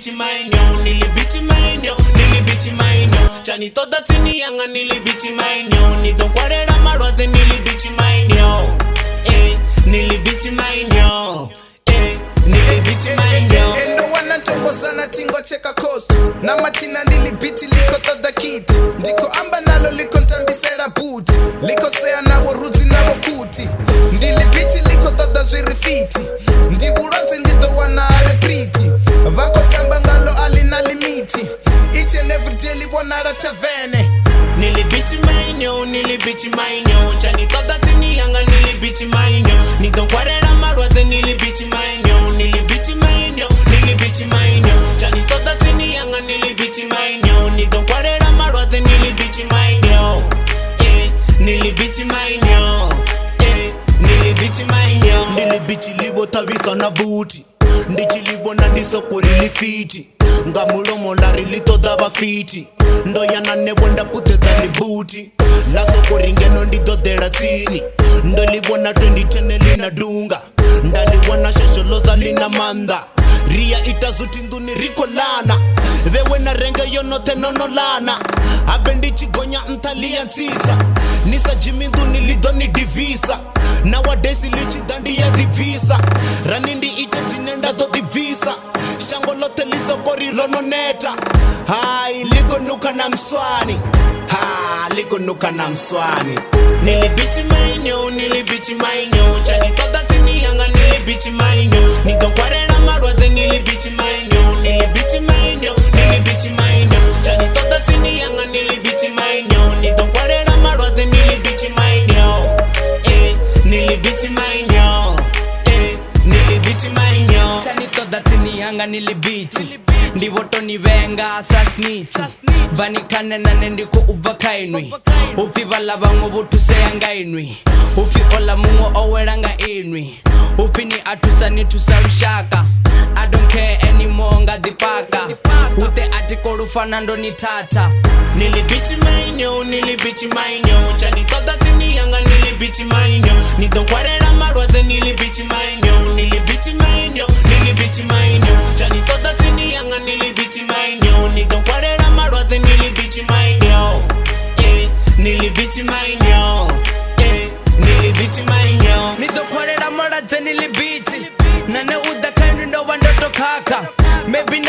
nilibiti mainyo, nilibiti mainyo, nilibiti mainyo. Chani toda tini yanga nilibiti mainyo, nidokwarera marwaze nilibiti mainyo. Nilibiti mainyo, nilibiti mainyo. Endo wana ntombo sana tingo cheka coast. Na matina nilibiti liko toda kiti. Ndiko amba nalo liko ntambisera booty. Liko sea na waruzi na wakuti. Nilibiti liko toda jirifiti. Ndiburanze ndido wana repriti. Bako tamba ngalo alina limiti. Each and every day li wana ratavene. Nilibiti mainyo, nilibiti mainyo. Chani toda tini yanga nilibiti mainyo. Nidokwarera marwaze nilibiti mainyo, nilibiti mainyo, nilibiti mainyo. Chani toda tini yanga nilibiti mainyo, nidokwarera marwaze nilibiti mainyo. Nilibiti mainyo, nilibiti mainyo. Nilibiti libo tabisa na buti. Ndichilibo na ndisokuri lifiti. Nga mulomo lari litoda bafiti. Ndo yana nebo ndaputeza libuti. Laso koringeno ndidodera tini. Ndo libona 2010 lina dunga. Ndaliwona shesholoza lina manda. Ria itazuti nduni riko lana. Vewe na renge yonote nono lana. Abendi chigonya ntalia nsisa. Nisa jimi nduni lidoni divisa. Na wadesi lichi dandi ya divisa. Ranindi ite zinenda do divisa. Shangolote liso kori rono neta. Hai liko nuka na mswani. Liko nuka na mswani. Nilibiti mainyo, nilibiti mainyo. Chani toda tini yanga nilibiti mainyo. Nidokwarera marwaze nilibiti mainyo, nilibiti mainyo, nilibiti mainyo. Chani toda tini yanga nilibiti mainyo. Nidokwarera marwaze nilibiti mainyo. Nilibiti mainyo, nilibiti mainyo. Chani toda tini yanga nilibiti. Ndivoto ni venga asasniti. Vanikane na nendiko uvakainwi. Ufi vala vangu vutu seyanga inwi. Ufi ola mungo oweranga inwi. Ufi ni atusa ni tusarishaka. I don't care anymore nga dipaka. Ute atikolu fanando ni tata. Nilibiti mainyo, nilibiti mainyo. Chani toda tini yanga nilibiti mainyo. Nidokwarera marwaze nilibiti mainyo, nilibiti mainyo, nilibiti mainyo. Chani toda tini yanga nilibiti mainyo. Nidokwarera marwaze nilibiti mainyo. Nilibiti mainyo, nilibiti mainyo. Nidokwarera marwaze nilibiti. Nane udakainu ndo wandoto kaka. Maybe